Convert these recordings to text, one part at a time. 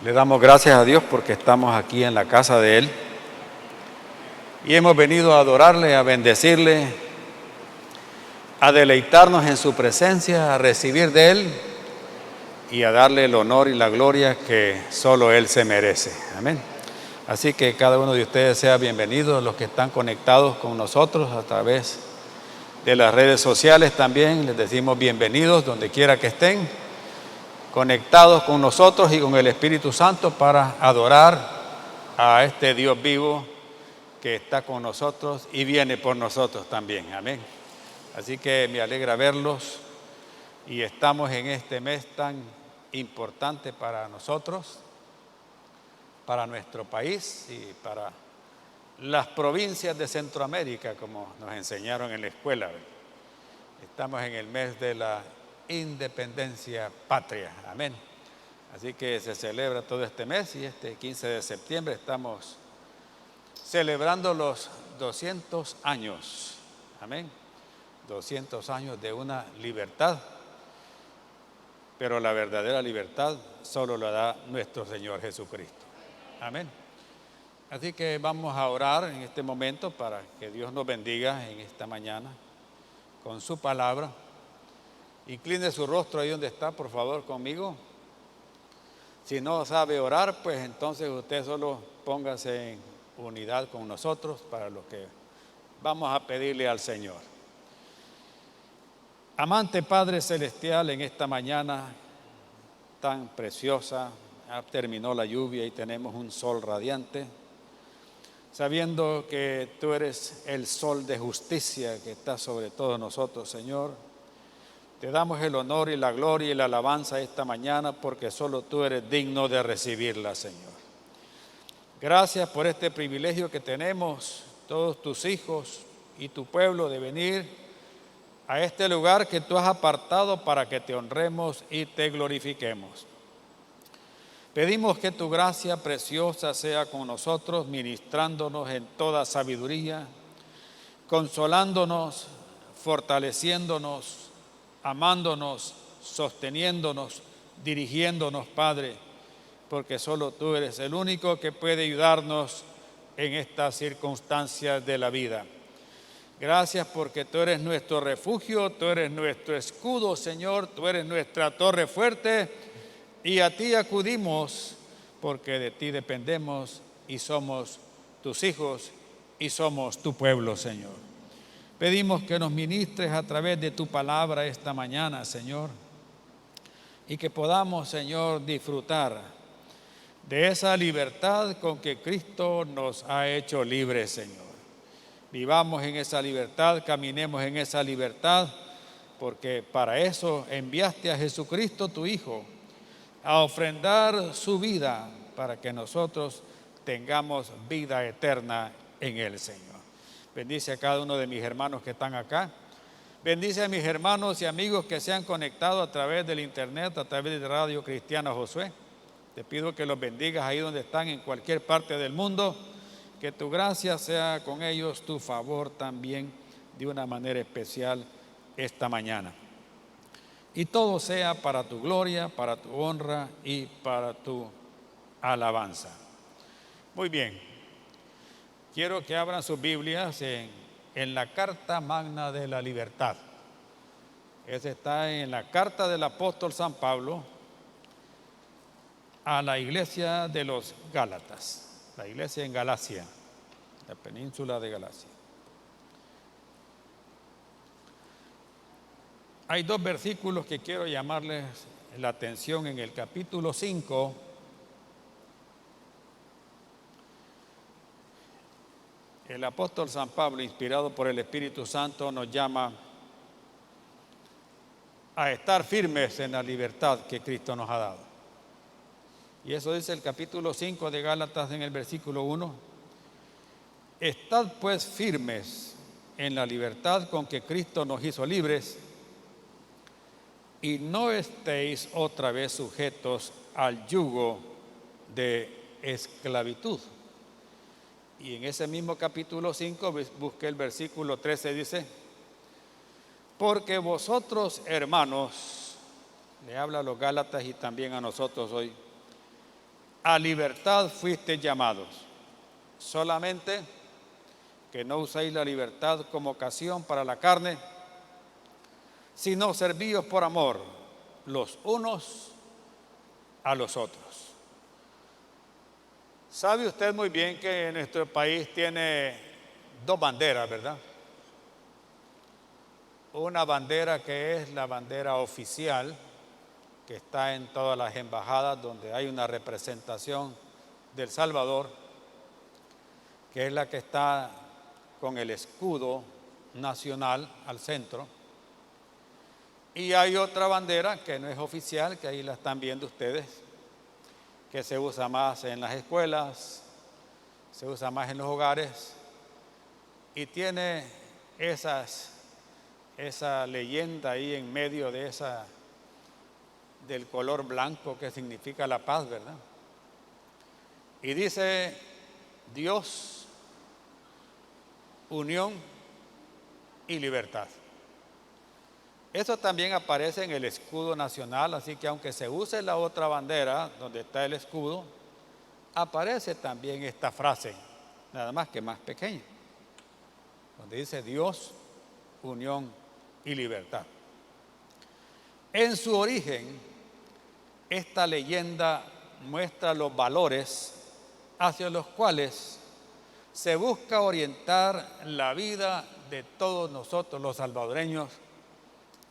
Le damos gracias a Dios porque estamos aquí en la casa de Él y hemos venido a adorarle, a bendecirle, a deleitarnos en su presencia, a recibir de Él y a darle el honor y la gloria que solo Él se merece. Amén. Así que cada uno de ustedes sea bienvenido, los que están conectados con nosotros a través de las redes sociales también, les decimos bienvenidos donde quiera que estén, conectados con nosotros y con el Espíritu Santo para adorar a este Dios vivo que está con nosotros y viene por nosotros también. Amén. Así que me alegra verlos y estamos en este mes tan importante para nosotros, para nuestro país y para las provincias de Centroamérica, como nos enseñaron en la escuela. Estamos en el mes de la independencia patria. Amén. Así que se celebra todo este mes y este 15 de septiembre estamos celebrando los 200 años. Amén. 200 años de una libertad. Pero la verdadera libertad solo la da nuestro Señor Jesucristo. Amén. Así que vamos a orar en este momento para que Dios nos bendiga en esta mañana con su palabra. Incline su rostro ahí donde está, por favor, conmigo. Si no sabe orar, pues entonces usted solo póngase en unidad con nosotros para lo que vamos a pedirle al Señor. Amante Padre Celestial, en esta mañana tan preciosa, ya terminó la lluvia y tenemos un sol radiante, sabiendo que tú eres el sol de justicia que está sobre todos nosotros, Señor. Te damos el honor y la gloria y la alabanza esta mañana porque solo tú eres digno de recibirla, Señor. Gracias por este privilegio que tenemos, todos tus hijos y tu pueblo, de venir a este lugar que tú has apartado para que te honremos y te glorifiquemos. Pedimos que tu gracia preciosa sea con nosotros, ministrándonos en toda sabiduría, consolándonos, fortaleciéndonos, amándonos, sosteniéndonos, dirigiéndonos, Padre, porque solo tú eres el único que puede ayudarnos en estas circunstancias de la vida. Gracias porque tú eres nuestro refugio, tú eres nuestro escudo, Señor, tú eres nuestra torre fuerte y a ti acudimos porque de ti dependemos y somos tus hijos y somos tu pueblo, Señor. Pedimos que nos ministres a través de tu palabra esta mañana, Señor, y que podamos, Señor, disfrutar de esa libertad con que Cristo nos ha hecho libres, Señor. Vivamos en esa libertad, caminemos en esa libertad, porque para eso enviaste a Jesucristo, tu Hijo, a ofrendar su vida para que nosotros tengamos vida eterna en Él, Señor. Bendice a cada uno de mis hermanos que están acá. Bendice a mis hermanos y amigos que se han conectado a través del internet, a través de Radio Cristiana Josué. Te pido que los bendigas ahí donde están, en cualquier parte del mundo. Que tu gracia sea con ellos, tu favor también, de una manera especial esta mañana. Y todo sea para tu gloria, para tu honra y para tu alabanza. Muy bien. Quiero que abran sus Biblias en la Carta Magna de la Libertad. Esa está en la carta del apóstol San Pablo a la iglesia de los Gálatas, la iglesia en Galacia, la península de Galacia. Hay dos versículos que quiero llamarles la atención en el capítulo 5. El apóstol San Pablo, inspirado por el Espíritu Santo, nos llama a estar firmes en la libertad que Cristo nos ha dado. Y eso dice el capítulo 5 de Gálatas en el versículo 1. Estad pues firmes en la libertad con que Cristo nos hizo libres y no estéis otra vez sujetos al yugo de esclavitud. Y en ese mismo capítulo 5, busqué el versículo 13, dice: porque vosotros, hermanos, le habla a los Gálatas y también a nosotros hoy, a libertad fuisteis llamados, solamente que no uséis la libertad como ocasión para la carne, sino servíos por amor los unos a los otros. Sabe usted muy bien que nuestro país tiene dos banderas, ¿verdad? Una bandera que es la bandera oficial, que está en todas las embajadas donde hay una representación del Salvador, que es la que está con el escudo nacional al centro. Y hay otra bandera que no es oficial, que ahí la están viendo ustedes, que se usa más en las escuelas, se usa más en los hogares, y tiene esa leyenda ahí en medio de del color blanco que significa la paz, ¿verdad? Y dice Dios, unión y libertad. Eso también aparece en el escudo nacional, así que aunque se use la otra bandera donde está el escudo, aparece también esta frase, nada más que más pequeña, donde dice Dios, unión y libertad. En su origen, esta leyenda muestra los valores hacia los cuales se busca orientar la vida de todos nosotros los salvadoreños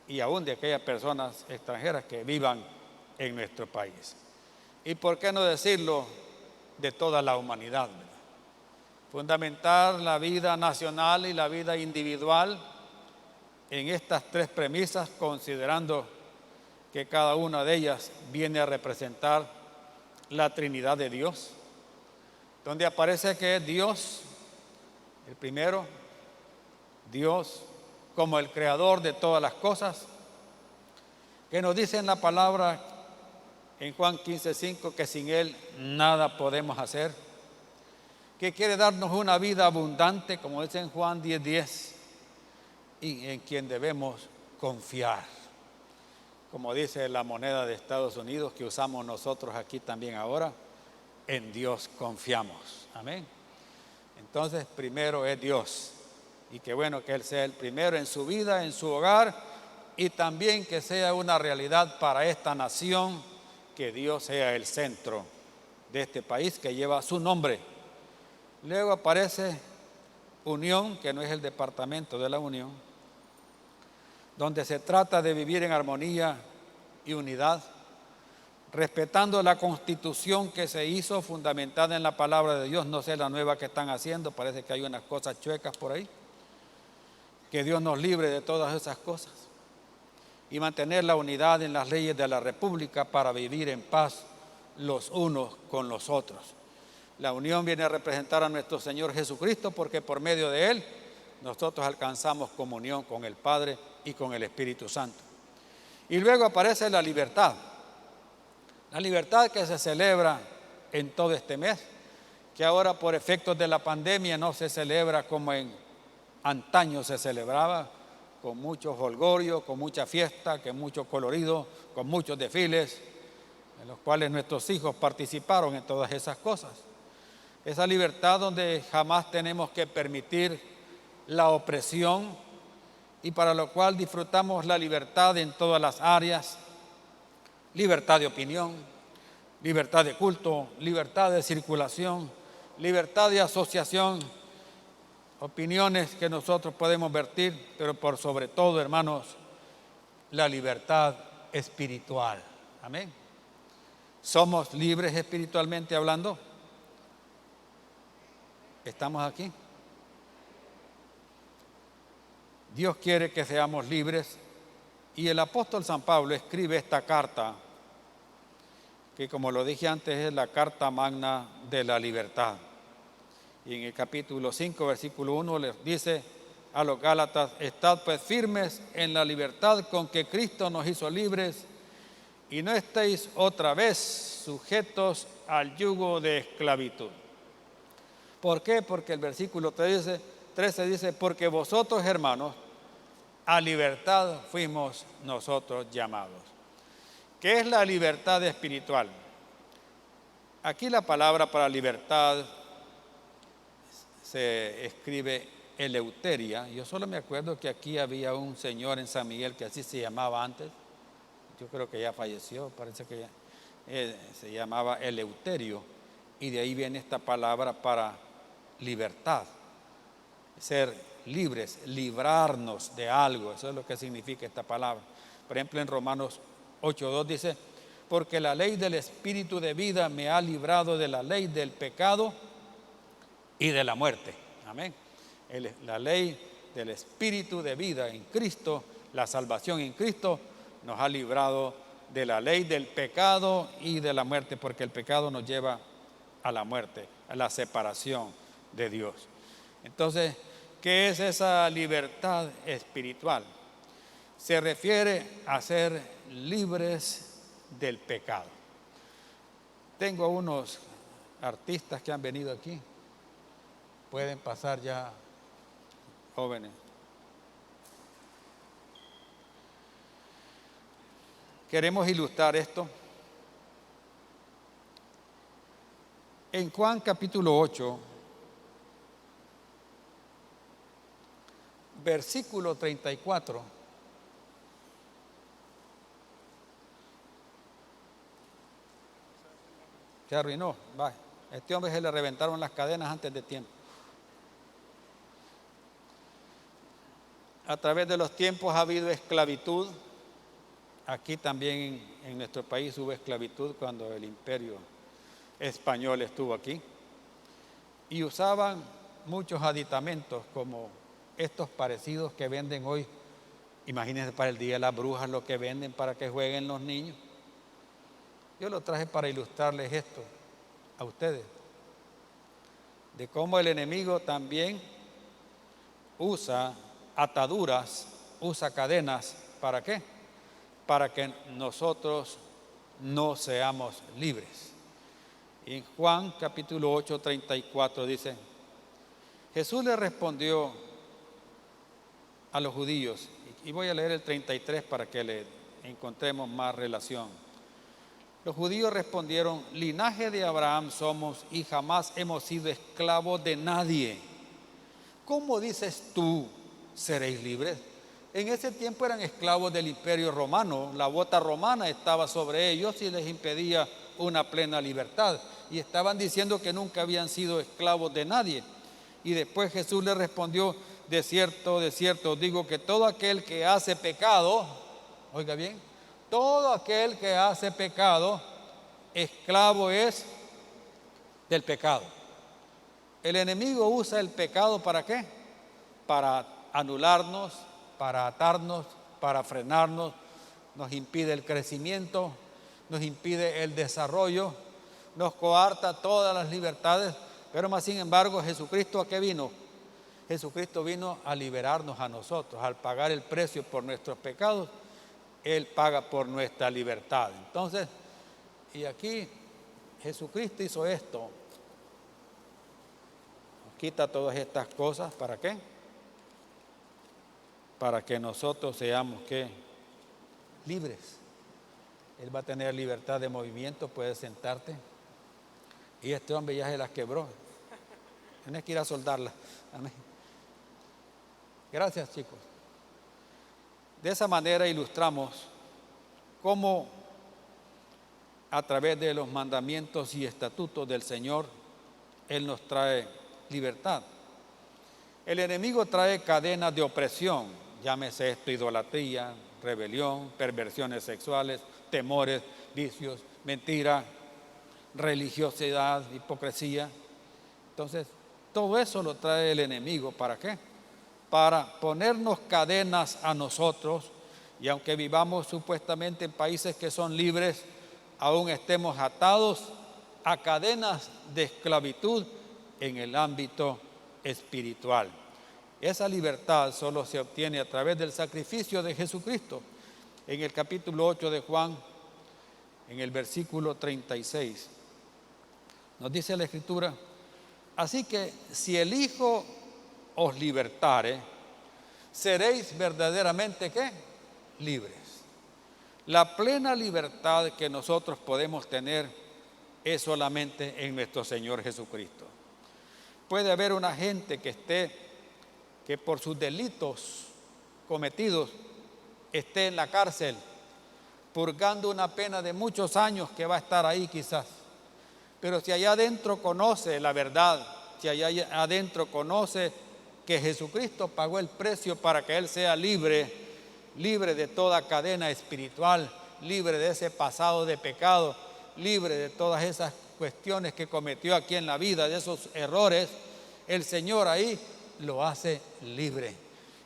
y aún de aquellas personas extranjeras que vivan en nuestro país. Y por qué no decirlo, de toda la humanidad, ¿verdad? Fundamentar la vida nacional y la vida individual en estas tres premisas, considerando que cada una de ellas viene a representar la Trinidad de Dios, donde aparece que es Dios, el primero, Dios como el creador de todas las cosas, que nos dice en la palabra en Juan 15:5 que sin Él nada podemos hacer, que quiere darnos una vida abundante, como dice en Juan 10:10, y en quien debemos confiar, como dice la moneda de Estados Unidos que usamos nosotros aquí también ahora, en Dios confiamos. Amén. Entonces, primero es Dios, y qué bueno que Él sea el primero en su vida, en su hogar, y también que sea una realidad para esta nación, que Dios sea el centro de este país que lleva su nombre. Luego aparece Unión, que no es el departamento de la Unión, donde se trata de vivir en armonía y unidad, respetando la Constitución que se hizo fundamentada en la palabra de Dios. No sé la nueva que están haciendo, parece que hay unas cosas chuecas por ahí. Que Dios nos libre de todas esas cosas y mantener la unidad en las leyes de la República para vivir en paz los unos con los otros. La unión viene a representar a nuestro Señor Jesucristo, porque por medio de Él nosotros alcanzamos comunión con el Padre y con el Espíritu Santo. Y luego aparece la libertad que se celebra en todo este mes, que ahora por efectos de la pandemia no se celebra como en antaño se celebraba, con mucho jolgorio, con mucha fiesta, con mucho colorido, con muchos desfiles, en los cuales nuestros hijos participaron en todas esas cosas. Esa libertad donde jamás tenemos que permitir la opresión, y para lo cual disfrutamos la libertad en todas las áreas: libertad de opinión, libertad de culto, libertad de circulación, libertad de asociación, opiniones que nosotros podemos vertir, pero por sobre todo, hermanos, la libertad espiritual. Amén. ¿Somos libres espiritualmente hablando? ¿Estamos aquí? Dios quiere que seamos libres, y el apóstol San Pablo escribe esta carta, que como lo dije antes es la carta magna de la libertad. Y en el capítulo 5, versículo 1, les dice a los Gálatas: estad pues firmes en la libertad con que Cristo nos hizo libres, y no estéis otra vez sujetos al yugo de esclavitud. ¿Por qué? Porque el versículo 13 dice: porque vosotros, hermanos, a libertad fuimos nosotros llamados. ¿Qué es la libertad espiritual? Aquí la palabra para libertad se escribe eleuteria. Yo solo me acuerdo que aquí había un señor en San Miguel que así se llamaba antes. Yo creo que ya falleció, parece que ya, se llamaba Eleuterio. Y de ahí viene esta palabra para libertad. Ser libres, librarnos de algo. Eso es lo que significa esta palabra. Por ejemplo, en Romanos 8:2 dice: porque la ley del Espíritu de vida me ha librado de la ley del pecado y de la muerte. Amén. La ley del Espíritu de vida en Cristo, la salvación en Cristo, nos ha librado de la ley del pecado y de la muerte, porque el pecado nos lleva a la muerte, a la separación de Dios. Entonces, ¿qué es esa libertad espiritual? Se refiere a ser libres del pecado. Tengo unos artistas que han venido aquí. Pueden pasar ya, jóvenes. Queremos ilustrar esto. En Juan capítulo 8, versículo 34. Se arruinó. Va. Este hombre se le reventaron las cadenas antes de tiempo. A través de los tiempos ha habido esclavitud. Aquí también en nuestro país hubo esclavitud cuando el imperio español estuvo aquí. Y usaban muchos aditamentos como estos parecidos que venden hoy. Imagínense para el Día de las Brujas lo que venden para que jueguen los niños. Yo lo traje para ilustrarles esto a ustedes. De cómo el enemigo también usa ataduras, usa cadenas. ¿Para qué? Para que nosotros no seamos libres. Y en Juan capítulo 8, 34 dice: Jesús le respondió a los judíos, y voy a leer el 33 para que le encontremos más relación. Los judíos respondieron: linaje de Abraham somos y jamás hemos sido esclavos de nadie. ¿Cómo dices tú, seréis libres? En ese tiempo eran esclavos del imperio romano. La bota romana estaba sobre ellos y les impedía una plena libertad. Y estaban diciendo que nunca habían sido esclavos de nadie. Y después Jesús les respondió: de cierto, digo que todo aquel que hace pecado, oiga bien, todo aquel que hace pecado, esclavo es del pecado. El enemigo usa el pecado ¿para qué? Para anularnos, para atarnos, para frenarnos, nos impide el crecimiento, nos impide el desarrollo, nos coarta todas las libertades. Pero más sin embargo, ¿Jesucristo a qué vino? Jesucristo vino a liberarnos a nosotros. Al pagar el precio por nuestros pecados, Él paga por nuestra libertad. Entonces, y aquí Jesucristo hizo esto. Quita todas estas cosas, ¿para qué? Para que nosotros seamos, ¿qué? Libres. Él va a tener libertad de movimiento, puedes sentarte. Y este hombre ya se las quebró. Tienes que ir a soldarlas. Amén. Gracias, chicos. De esa manera ilustramos cómo a través de los mandamientos y estatutos del Señor, Él nos trae libertad. El enemigo trae cadenas de opresión, llámese esto idolatría, rebelión, perversiones sexuales, temores, vicios, mentira, religiosidad, hipocresía. Entonces, todo eso lo trae el enemigo. ¿Para qué? Para ponernos cadenas a nosotros, y aunque vivamos supuestamente en países que son libres, aún estemos atados a cadenas de esclavitud en el ámbito espiritual. Esa libertad solo se obtiene a través del sacrificio de Jesucristo. En el capítulo 8 de Juan, en el versículo 36, nos dice la Escritura: así que si el Hijo os libertare, seréis verdaderamente ¿qué? Libres. La plena libertad que nosotros podemos tener es solamente en nuestro Señor Jesucristo. Puede haber una gente que por sus delitos cometidos esté en la cárcel, purgando una pena de muchos años que va a estar ahí quizás. Pero si allá adentro conoce la verdad, si allá adentro conoce que Jesucristo pagó el precio para que él sea libre, libre de toda cadena espiritual, libre de ese pasado de pecado, libre de todas esas cuestiones que cometió aquí en la vida, de esos errores, el Señor ahí lo hace libre.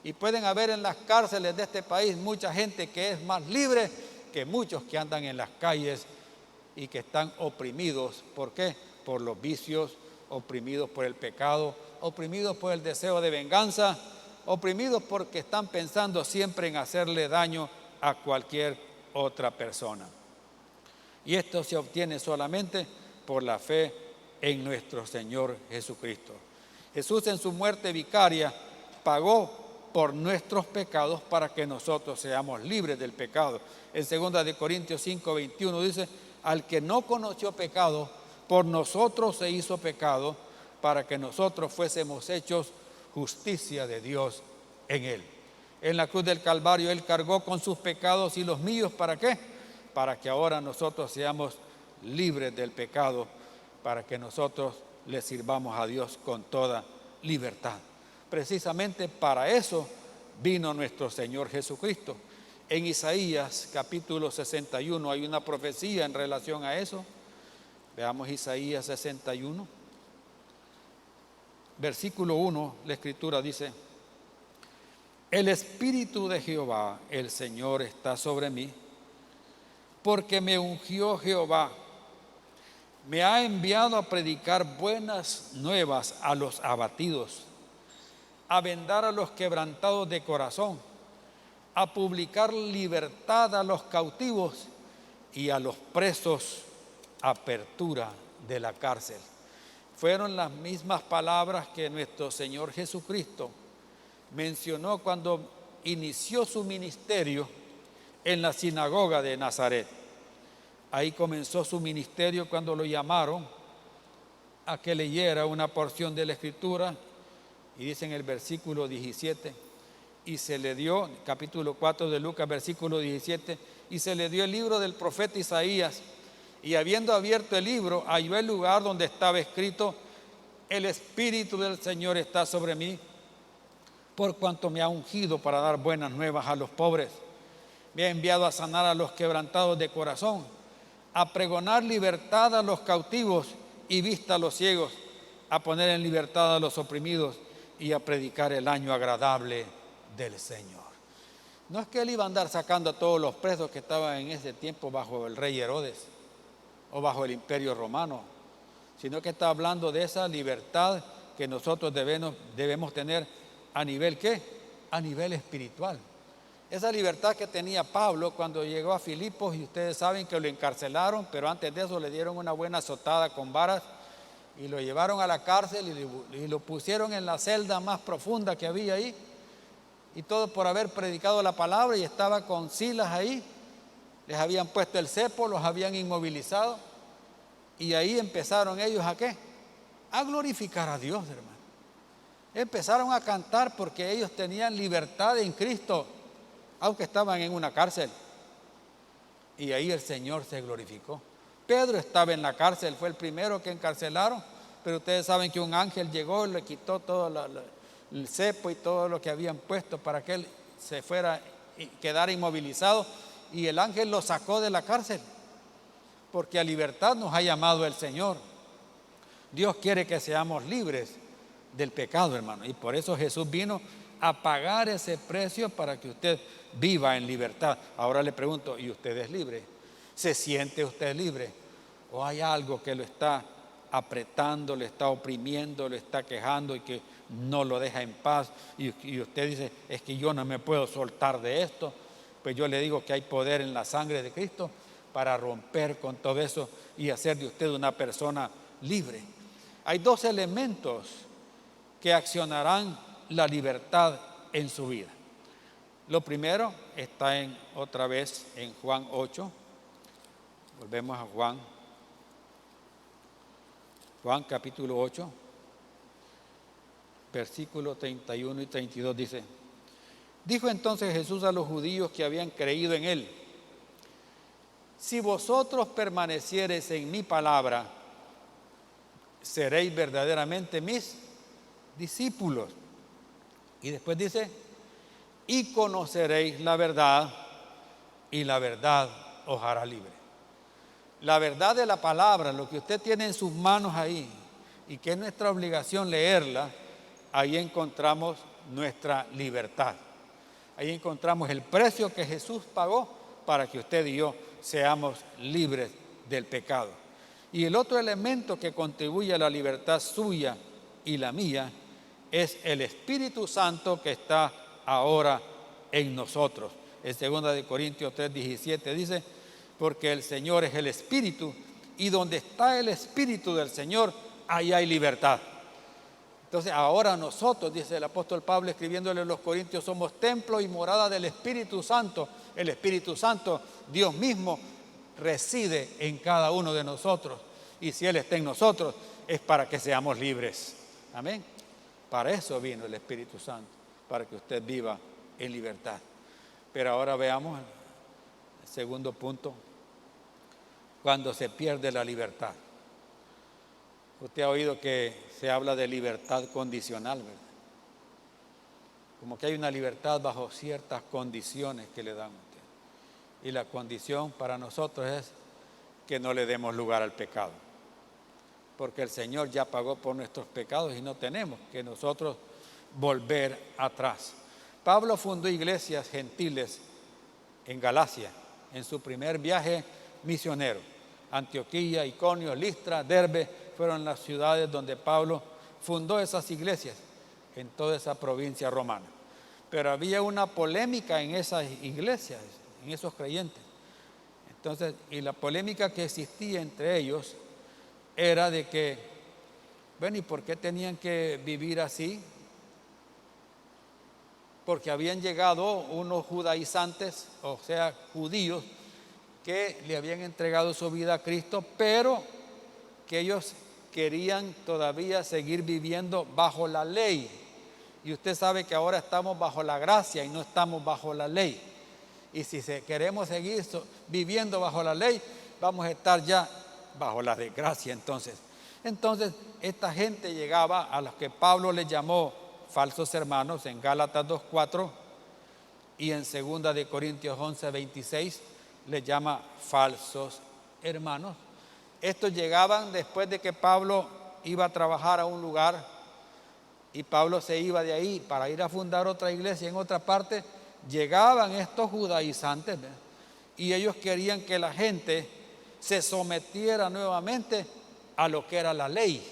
Y pueden haber en las cárceles de este país mucha gente que es más libre que muchos que andan en las calles y que están oprimidos. ¿Por qué? Por los vicios, oprimidos por el pecado, oprimidos por el deseo de venganza, oprimidos porque están pensando siempre en hacerle daño a cualquier otra persona. Y esto se obtiene solamente por la fe en nuestro Señor Jesucristo. Jesús en su muerte vicaria pagó por nuestros pecados para que nosotros seamos libres del pecado. En 2 Corintios 5:21 dice: al que no conoció pecado, por nosotros se hizo pecado, para que nosotros fuésemos hechos justicia de Dios en él. En la cruz del Calvario él cargó con sus pecados y los míos, ¿para qué? Para que ahora nosotros seamos libres del pecado, para que nosotros le sirvamos a Dios con toda libertad. Precisamente para eso vino nuestro Señor Jesucristo. En Isaías capítulo 61 hay una profecía en relación a eso. Veamos Isaías 61, versículo 1, la Escritura dice: el Espíritu de Jehová, el Señor, está sobre mí, porque me ungió Jehová, me ha enviado a predicar buenas nuevas a los abatidos, a vendar a los quebrantados de corazón, a publicar libertad a los cautivos y a los presos apertura de la cárcel. Fueron las mismas palabras que nuestro Señor Jesucristo mencionó cuando inició su ministerio en la sinagoga de Nazaret. Ahí comenzó su ministerio cuando lo llamaron a que leyera una porción de la Escritura, y dice en el versículo 17, y se le dio, capítulo 4 de Lucas, versículo 17, y se le dio el libro del profeta Isaías, y habiendo abierto el libro, halló el lugar donde estaba escrito: el Espíritu del Señor está sobre mí, por cuanto me ha ungido para dar buenas nuevas a los pobres, me ha enviado a sanar a los quebrantados de corazón, a pregonar libertad a los cautivos y vista a los ciegos, a poner en libertad a los oprimidos y a predicar el año agradable del Señor. No es que él iba a andar sacando a todos los presos que estaban en ese tiempo bajo el rey Herodes o bajo el imperio romano, sino que está hablando de esa libertad que nosotros debemos tener a nivel ¿qué? A nivel espiritual. Esa libertad que tenía Pablo cuando llegó a Filipos, y ustedes saben que lo encarcelaron, pero antes de eso le dieron una buena azotada con varas y lo llevaron a la cárcel y lo pusieron en la celda más profunda que había ahí, y todo por haber predicado la palabra, y estaba con Silas ahí. Les habían puesto el cepo, los habían inmovilizado, y ahí empezaron ellos ¿a qué? A glorificar a Dios, hermano. Empezaron a cantar porque ellos tenían libertad en Cristo, aunque estaban en una cárcel. Y ahí el Señor se glorificó. Pedro estaba en la cárcel, fue el primero que encarcelaron, pero ustedes saben que un ángel llegó y le quitó todo el cepo y todo lo que habían puesto para que él se fuera y quedara inmovilizado, y el ángel lo sacó de la cárcel, porque a libertad nos ha llamado el Señor. Dios quiere que seamos libres del pecado, hermano, y por eso Jesús vino a pagar ese precio para que usted viva en libertad. Ahora le pregunto, ¿y usted es libre? ¿Se siente usted libre? ¿O hay algo que lo está apretando, le está oprimiendo, le está quejando y que no lo deja en paz? Y usted dice, es que yo no me puedo soltar de esto. Pues yo le digo que hay poder en la sangre de Cristo para romper con todo eso y hacer de usted una persona libre. Hay dos elementos que accionarán la libertad en su vida. Lo primero está otra vez en Juan 8. Volvemos a Juan Juan capítulo 8, versículos 31 y 32 dice: dijo entonces Jesús a los judíos que habían creído en él: si vosotros permaneciereis en mi palabra, seréis verdaderamente mis discípulos. Y después dice: y conoceréis la verdad, y la verdad os hará libre. La verdad de la palabra, lo que usted tiene en sus manos ahí, y que es nuestra obligación leerla, ahí encontramos nuestra libertad. Ahí encontramos el precio que Jesús pagó para que usted y yo seamos libres del pecado. Y el otro elemento que contribuye a la libertad suya y la mía es el Espíritu Santo que está ahora en nosotros. En 2 Corintios 3:17 dice: porque el Señor es el Espíritu, y donde está el Espíritu del Señor, ahí hay libertad. Entonces ahora nosotros, dice el apóstol Pablo escribiéndole a los Corintios, somos templo y morada del Espíritu Santo. El Espíritu Santo, Dios mismo, reside en cada uno de nosotros. Y si Él está en nosotros, es para que seamos libres. Amén. Para eso vino el Espíritu Santo, para que usted viva en libertad. Pero ahora veamos el segundo punto: cuando se pierde la libertad. Usted ha oído que se habla de libertad condicional, ¿verdad? Como que hay una libertad bajo ciertas condiciones que le dan a usted. Y la condición para nosotros es que no le demos lugar al pecado. Porque el Señor ya pagó por nuestros pecados y no tenemos que nosotros volver atrás. Pablo fundó iglesias gentiles en Galacia, en su primer viaje misionero. Antioquía, Iconio, Listra, Derbe fueron las ciudades donde Pablo fundó esas iglesias en toda esa provincia romana. Pero había una polémica en esas iglesias, en esos creyentes. Entonces, y la polémica que existía entre ellos era de que, bueno, ¿y por qué tenían que vivir así? Porque habían llegado unos judaizantes, o sea, judíos, que le habían entregado su vida a Cristo, pero que ellos querían todavía seguir viviendo bajo la ley. Y usted sabe que ahora estamos bajo la gracia y no estamos bajo la ley. Y si queremos seguir viviendo bajo la ley, vamos a estar ya bajo la desgracia entonces. Entonces, esta gente llegaba a los que Pablo les llamó falsos hermanos en Gálatas 2:4 y en 2 Corintios 11:26 les llama falsos hermanos. Estos llegaban después de que Pablo iba a trabajar a un lugar y Pablo se iba de ahí para ir a fundar otra iglesia en otra parte. Llegaban estos judaizantes, ¿verdad? Y ellos querían que la gente se sometiera nuevamente a lo que era la ley,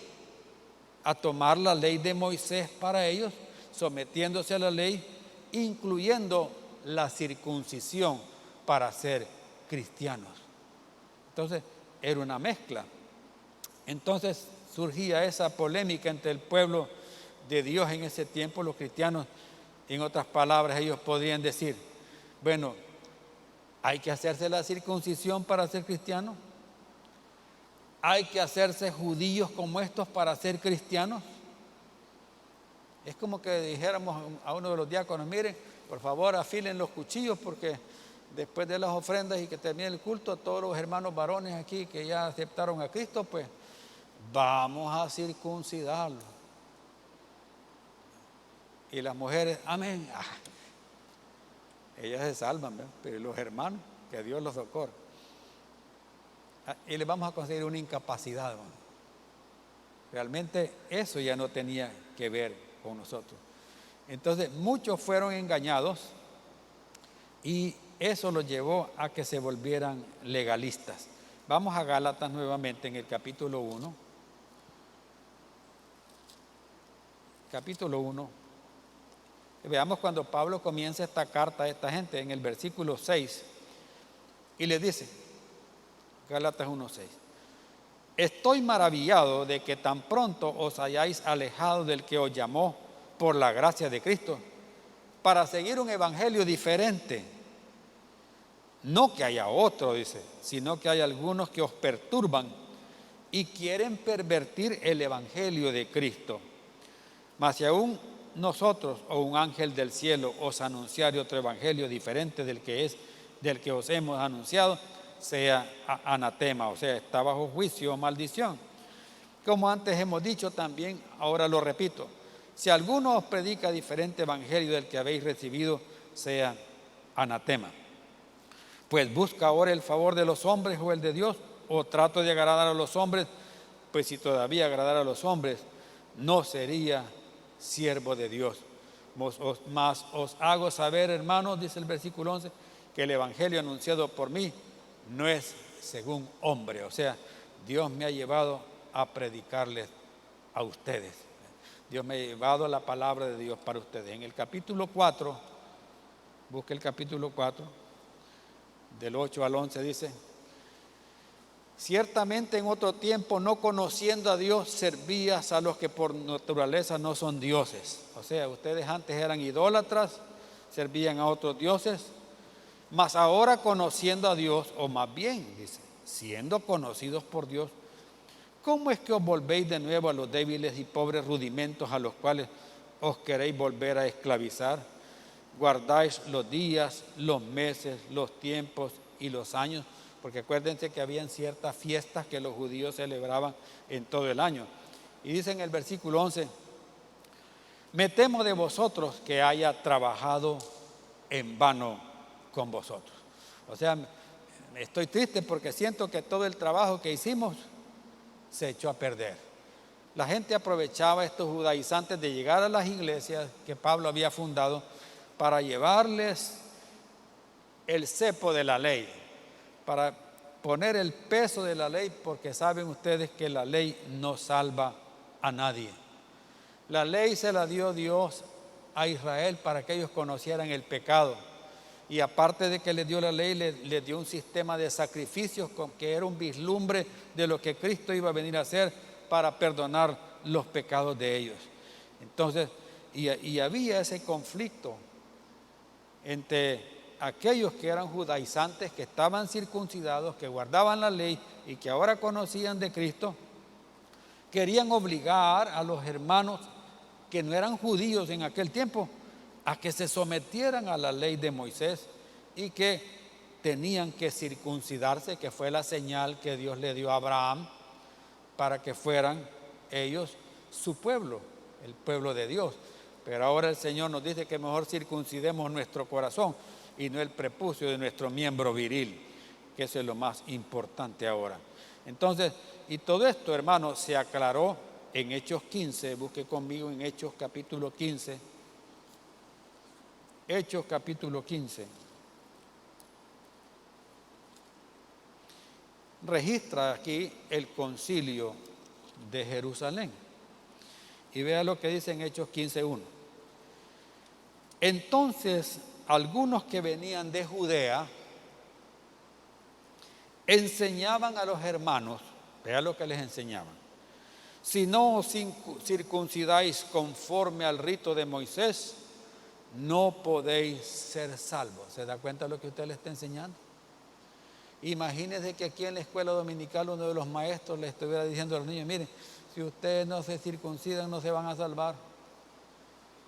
a tomar la ley de Moisés para ellos, sometiéndose a la ley, incluyendo la circuncisión para ser cristianos. Entonces era una mezcla. Entonces surgía esa polémica entre el pueblo de Dios en ese tiempo. Los cristianos, en otras palabras, ellos podrían decir: bueno, hay que hacerse la circuncisión para ser cristiano, hay que hacerse judíos como estos para ser cristianos. Es como que dijéramos a uno de los diáconos: miren, por favor afilen los cuchillos, porque después de las ofrendas y que termine el culto, todos los hermanos varones aquí que ya aceptaron a Cristo, pues vamos a circuncidarlos. Y las mujeres, amén, ellas se salvan, ¿verdad? Pero los hermanos, que Dios los socorra. Y les vamos a conseguir una incapacidad, hermano. Realmente eso ya no tenía que ver con nosotros. Entonces muchos fueron engañados y eso los llevó a que se volvieran legalistas. Vamos a Gálatas nuevamente en el capítulo 1. Capítulo 1. Veamos cuando Pablo comienza esta carta a esta gente en el versículo 6 y les dice, Gálatas 1:6: estoy maravillado de que tan pronto os hayáis alejado del que os llamó por la gracia de Cristo para seguir un evangelio diferente. No que haya otro, dice, sino que hay algunos que os perturban y quieren pervertir el evangelio de Cristo. Mas si aún nosotros o un ángel del cielo os anunciare otro evangelio diferente del que os hemos anunciado, sea anatema, o sea, está bajo juicio o maldición. Como antes hemos dicho también, ahora lo repito, si alguno os predica diferente evangelio del que habéis recibido, sea anatema. Pues busca ahora el favor de los hombres o el de Dios, o trato de agradar a los hombres, pues si todavía agradara a los hombres, no sería siervo de Dios. Mas os hago saber, hermanos, dice el versículo 11, que el evangelio anunciado por mí no es según hombre. O sea, Dios me ha llevado a predicarles a ustedes. Dios me ha llevado la palabra de Dios para ustedes. En el capítulo 4, busque el capítulo 4, del 8 al 11 dice: ciertamente en otro tiempo, no conociendo a Dios, servías a los que por naturaleza no son dioses. O sea, ustedes antes eran idólatras, servían a otros dioses, mas ahora conociendo a Dios, o más bien, dice, siendo conocidos por Dios, ¿cómo es que os volvéis de nuevo a los débiles y pobres rudimentos a los cuales os queréis volver a esclavizar? Guardáis los días, los meses, los tiempos y los años, porque acuérdense que habían ciertas fiestas que los judíos celebraban en todo el año. Y dice en el versículo 11: me temo de vosotros que haya trabajado en vano con vosotros. O sea, estoy triste porque siento que todo el trabajo que hicimos se echó a perder. La gente aprovechaba a estos judaizantes de llegar a las iglesias que Pablo había fundado para llevarles el cepo de la ley, para poner el peso de la ley, porque saben ustedes que la ley no salva a nadie. La ley se la dio Dios a Israel para que ellos conocieran el pecado. Y aparte de que les dio la ley, les dio un sistema de sacrificios que era un vislumbre de lo que Cristo iba a venir a hacer para perdonar los pecados de ellos. Entonces, y había ese conflicto entre aquellos que eran judaizantes, que estaban circuncidados, que guardaban la ley y que ahora conocían de Cristo. Querían obligar a los hermanos que no eran judíos en aquel tiempo a que se sometieran a la ley de Moisés y que tenían que circuncidarse, que fue la señal que Dios le dio a Abraham para que fueran ellos su pueblo, el pueblo de Dios. Pero ahora el Señor nos dice que mejor circuncidemos nuestro corazón y no el prepucio de nuestro miembro viril, que eso es lo más importante ahora. Entonces, y todo esto, hermanos, se aclaró en Hechos 15. Busque conmigo en Hechos capítulo 15. Hechos capítulo 15. Registra aquí el concilio de Jerusalén. Y vea lo que dice en Hechos 15:1. Entonces, algunos que venían de Judea enseñaban a los hermanos, vea lo que les enseñaban: si no os circuncidáis conforme al rito de Moisés, no podéis ser salvos. ¿Se da cuenta de lo que usted le está enseñando? Imagínense que aquí en la escuela dominical uno de los maestros le estuviera diciendo a los niños: miren, si ustedes no se circuncidan no se van a salvar.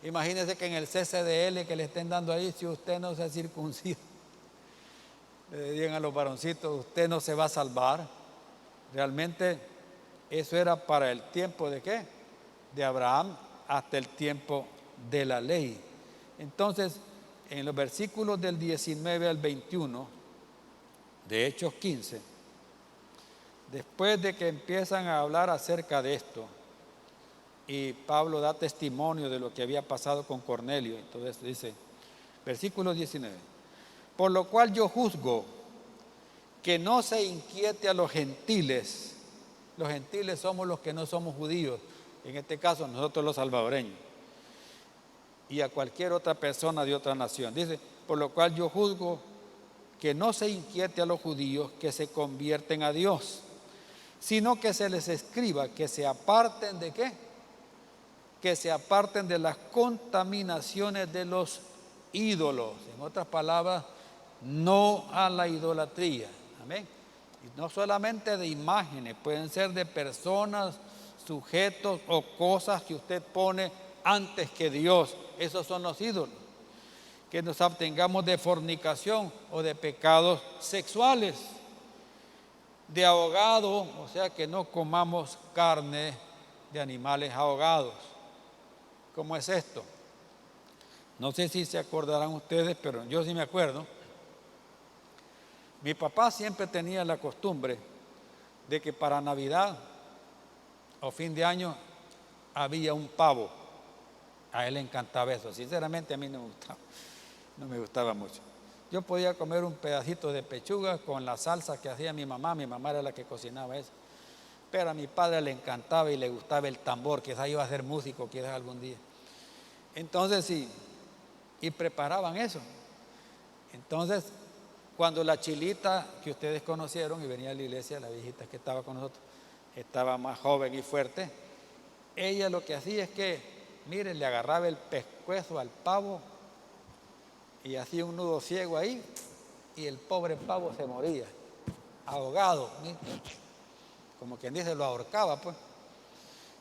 Imagínense que en el CCDL que le estén dando ahí, si usted no se circuncida, le digan a los varoncitos: usted no se va a salvar. Realmente eso era para el tiempo de ¿qué? De Abraham hasta el tiempo de la ley. Entonces, en los versículos del 19 al 21 de Hechos 15, después de que empiezan a hablar acerca de esto, y Pablo da testimonio de lo que había pasado con Cornelio, entonces dice, versículo 19: por lo cual yo juzgo que no se inquiete a los gentiles. Los gentiles somos los que no somos judíos, en este caso nosotros los salvadoreños, y a cualquier otra persona de otra nación. Dice, por lo cual yo juzgo que no se inquiete a los judíos que se convierten a Dios, sino que se les escriba que se aparten ¿de qué? Que se aparten de las contaminaciones de los ídolos. En otras palabras, no a la idolatría. Amén. Y no solamente de imágenes, pueden ser de personas, sujetos o cosas que usted pone antes que Dios. Esos son los ídolos. Que nos abstengamos de fornicación o de pecados sexuales, de ahogado, o sea que no comamos carne de animales ahogados. ¿Cómo es esto? No sé si se acordarán ustedes, pero yo sí me acuerdo. Mi papá siempre tenía la costumbre de que para Navidad o fin de año había un pavo. A él le encantaba eso. Sinceramente a mí no me gustaba mucho. Yo podía comer un pedacito de pechuga con la salsa que hacía mi mamá era la que cocinaba eso. Pero a mi padre le encantaba y le gustaba el tambor, quizás iba a ser músico, quizás algún día. Entonces sí, y preparaban eso. Entonces, cuando la chilita que ustedes conocieron y venía a la iglesia, la viejita que estaba con nosotros, estaba más joven y fuerte, ella lo que hacía es que, miren, le agarraba el pescuezo al pavo y hacía un nudo ciego ahí y el pobre pavo se moría, ahogado, como quien dice, lo ahorcaba pues.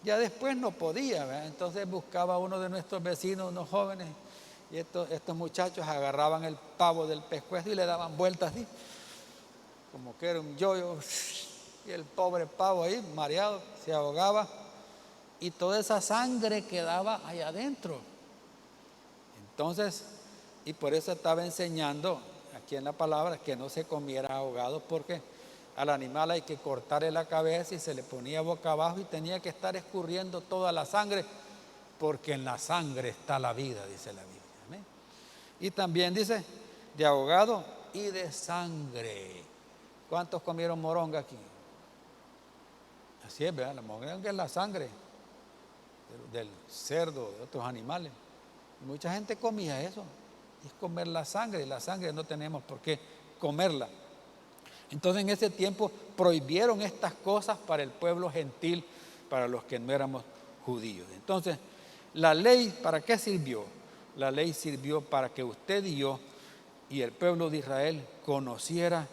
Ya después no podía, ¿verdad? Entonces buscaba uno de nuestros vecinos, unos jóvenes, y estos muchachos agarraban el pavo del pescuezo y le daban vueltas así, como que era un yoyo, y el pobre pavo ahí, mareado, se ahogaba, y toda esa sangre quedaba allá adentro. Entonces, y por eso estaba enseñando aquí en la palabra que no se comiera ahogado, porque al animal hay que cortarle la cabeza y se le ponía boca abajo y tenía que estar escurriendo toda la sangre, porque en la sangre está la vida, dice la Biblia. ¿Amén? Y también dice de ahogado y de sangre. ¿Cuántos comieron moronga aquí? Así es, ¿verdad? La moronga es la sangre del cerdo, de otros animales. Y mucha gente comía eso, es comer la sangre, y la sangre no tenemos por qué comerla. Entonces en ese tiempo prohibieron estas cosas para el pueblo gentil, para los que no éramos judíos. Entonces, la ley, ¿para qué sirvió? La ley sirvió para que usted y yo y el pueblo de Israel conociera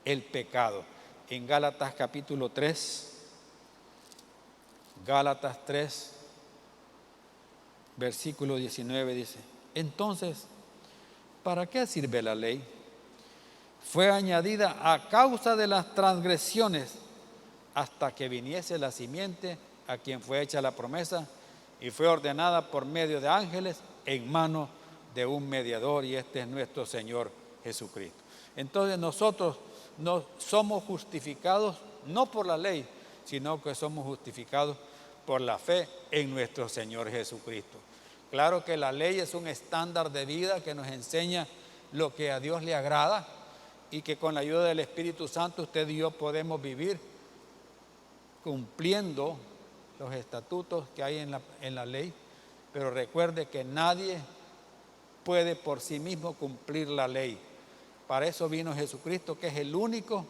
el pecado. En Gálatas capítulo 3, Gálatas 3, versículo 19 dice: entonces, ¿para qué sirve la ley? Fue añadida a causa de las transgresiones hasta que viniese la simiente a quien fue hecha la promesa, y fue ordenada por medio de ángeles en mano de un mediador, y este es nuestro Señor Jesucristo. Entonces nosotros no somos justificados no por la ley, sino que somos justificados por la fe en nuestro Señor Jesucristo. Claro que la ley es un estándar de vida que nos enseña lo que a Dios le agrada, y que con la ayuda del Espíritu Santo usted y yo podemos vivir cumpliendo los estatutos que hay en la ley. Pero recuerde que nadie puede por sí mismo cumplir la ley. Para eso vino Jesucristo, que es el único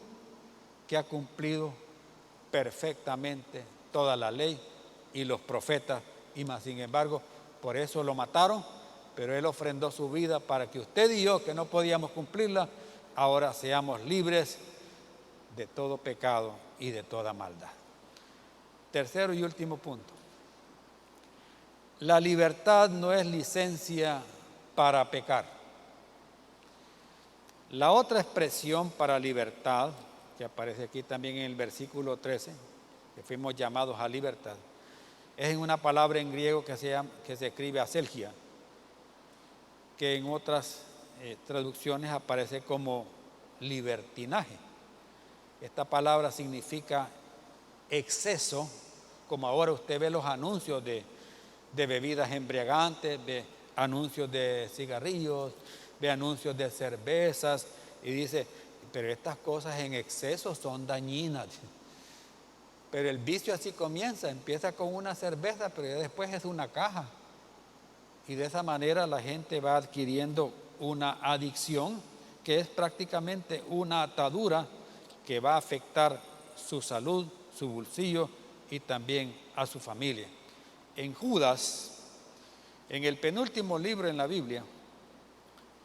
que ha cumplido perfectamente toda la ley y los profetas y más. Sin embargo, por eso lo mataron, pero Él ofrendó su vida para que usted y yo, que no podíamos cumplirla, ahora seamos libres de todo pecado y de toda maldad. Tercero y último punto. La libertad no es licencia para pecar. La otra expresión para libertad, que aparece aquí también en el versículo 13, que fuimos llamados a libertad, es en una palabra en griego que se escribe aselgia, que en otras traducciones aparece como libertinaje. Esta palabra significa exceso, como ahora usted ve los anuncios de bebidas embriagantes, ve anuncios de cigarrillos, ve anuncios de cervezas, y dice, pero estas cosas en exceso son dañinas. Pero el vicio así comienza, empieza con una cerveza, pero ya después es una caja. Y de esa manera la gente va adquiriendo una adicción que es prácticamente una atadura que va a afectar su salud, su bolsillo y también a su familia. En Judas, en el penúltimo libro en la Biblia,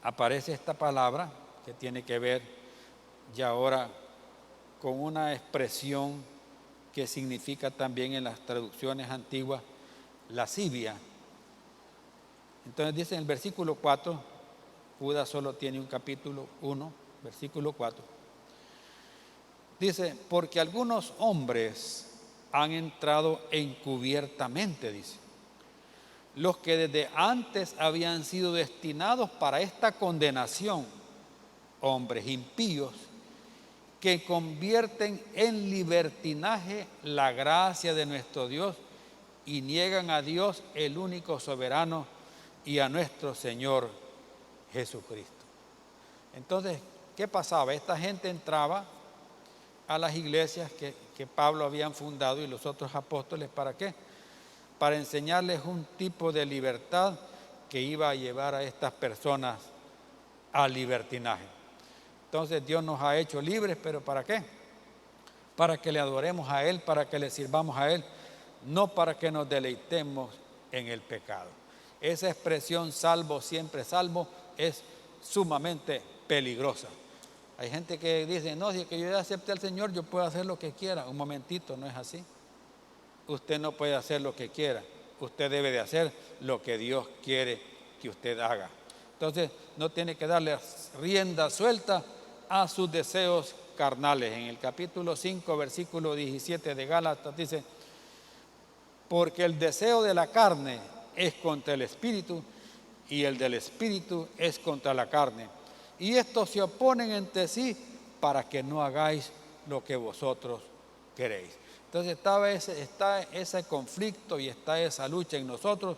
aparece esta palabra que tiene que ver ya ahora con una expresión que significa también en las traducciones antiguas lascivia. Entonces dice en el versículo 4, Judas solo tiene un capítulo 1, versículo 4. Dice, porque algunos hombres han entrado encubiertamente, dice, los que desde antes habían sido destinados para esta condenación, hombres impíos, que convierten en libertinaje la gracia de nuestro Dios y niegan a Dios, el único soberano, y a nuestro Señor Jesucristo. Entonces, ¿qué pasaba? Esta gente entraba a las iglesias que Pablo habían fundado y los otros apóstoles, ¿para qué? Para enseñarles un tipo de libertad que iba a llevar a estas personas al libertinaje. Entonces Dios nos ha hecho libres, ¿pero para qué? Para que le adoremos a Él, para que le sirvamos a Él, no para que nos deleitemos en el pecado. Esa expresión salvo, siempre salvo, es sumamente peligrosa. Hay gente que dice, no, si es que yo ya acepté al Señor, yo puedo hacer lo que quiera. Un momentito, no es así. Usted no puede hacer lo que quiera. Usted debe de hacer lo que Dios quiere que usted haga. Entonces, no tiene que darle rienda suelta a sus deseos carnales. En el capítulo 5, versículo 17 de Gálatas dice, porque el deseo de la carne es contra el espíritu y el del espíritu es contra la carne. Y estos se oponen entre sí para que no hagáis lo que vosotros queréis. Entonces está ese conflicto y está esa lucha en nosotros,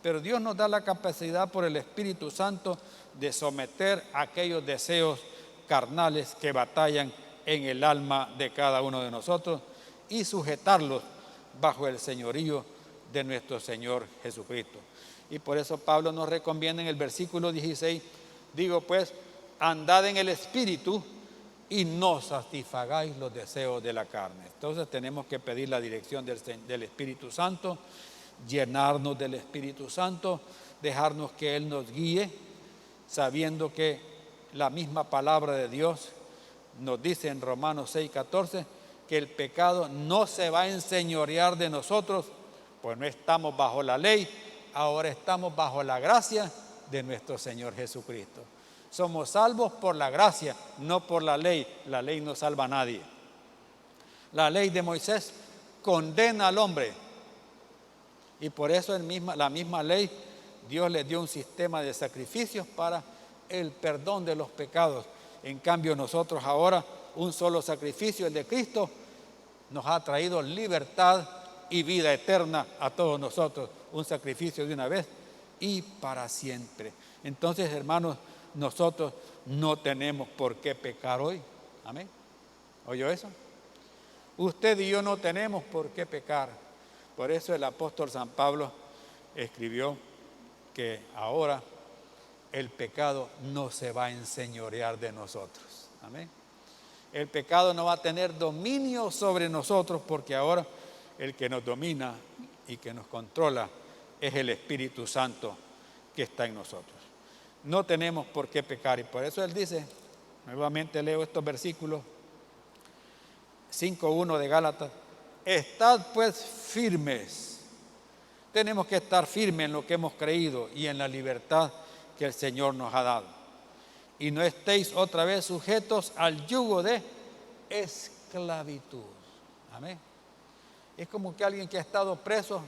pero Dios nos da la capacidad por el Espíritu Santo de someter aquellos deseos carnales que batallan en el alma de cada uno de nosotros y sujetarlos bajo el señorío de nuestro Señor Jesucristo. Y por eso Pablo nos recomienda en el versículo 16, digo pues, andad en el Espíritu y no satisfagáis los deseos de la carne. Entonces tenemos que pedir la dirección del Espíritu Santo, llenarnos del Espíritu Santo, dejarnos que Él nos guíe, sabiendo que la misma palabra de Dios nos dice en Romanos 6:14 que el pecado no se va a enseñorear de nosotros, pues no estamos bajo la ley, ahora estamos bajo la gracia de nuestro Señor Jesucristo. Somos salvos por la gracia, no por la ley. La ley no salva a nadie. La ley de Moisés condena al hombre. Y por eso la misma ley, Dios les dio un sistema de sacrificios para el perdón de los pecados. En cambio nosotros ahora, un solo sacrificio, el de Cristo, nos ha traído libertad y vida eterna a todos nosotros. Un sacrificio de una vez y para siempre. Entonces, hermanos, nosotros no tenemos por qué pecar hoy. Amén. ¿Oyó eso? Usted y yo no tenemos por qué pecar. Por eso el apóstol San Pablo escribió que ahora el pecado no se va a enseñorear de nosotros. Amén. El pecado no va a tener dominio sobre nosotros porque ahora el que nos domina y que nos controla es el Espíritu Santo que está en nosotros. No tenemos por qué pecar y por eso él dice, nuevamente leo estos versículos 5:1 de Gálatas, estad pues firmes. Tenemos que estar firmes en lo que hemos creído y en la libertad que el Señor nos ha dado. Y no estéis otra vez sujetos al yugo de esclavitud. Amén. Es como que alguien que ha estado preso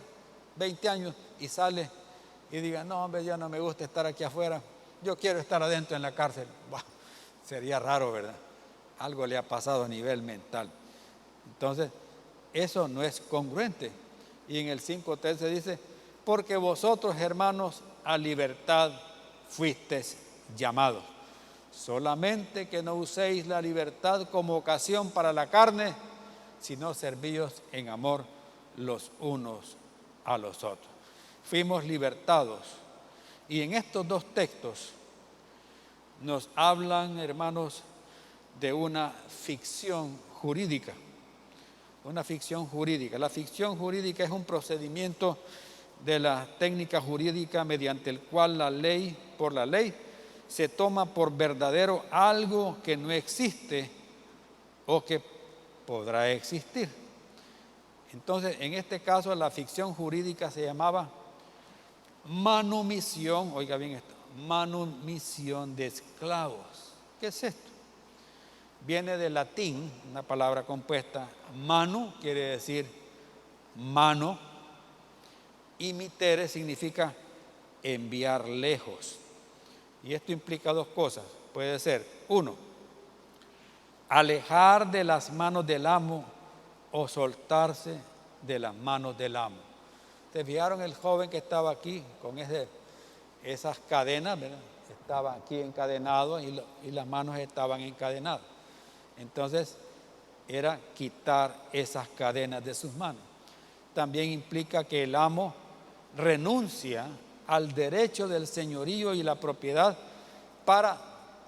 20 años y sale y diga, no hombre, ya no me gusta estar aquí afuera, yo quiero estar adentro en la cárcel. Wow, sería raro, ¿verdad? Algo le ha pasado a nivel mental. Entonces, eso no es congruente. Y en el 5:13 dice, porque vosotros, hermanos, a libertad fuisteis llamados. Solamente que no uséis la libertad como ocasión para la carne, sino servíos en amor los unos a los otros. Fuimos libertados. Y en estos dos textos nos hablan, hermanos, de una ficción jurídica. Una ficción jurídica. La ficción jurídica es un procedimiento de la técnica jurídica mediante el cual por la ley, se toma por verdadero algo que no existe o que podrá existir. Entonces, en este caso, la ficción jurídica se llamaba manumisión, oiga bien esto, manumisión de esclavos. ¿Qué es esto? Viene del latín, una palabra compuesta, manu quiere decir mano, y mitere significa enviar lejos. Y esto implica dos cosas. Puede ser, uno, alejar de las manos del amo o soltarse de las manos del amo. ¿Se fijaron el joven que estaba aquí con esas cadenas, ¿verdad? Estaba aquí encadenado y las manos estaban encadenadas. Entonces, era quitar esas cadenas de sus manos. También implica que el amo renuncia al derecho del señorío y la propiedad para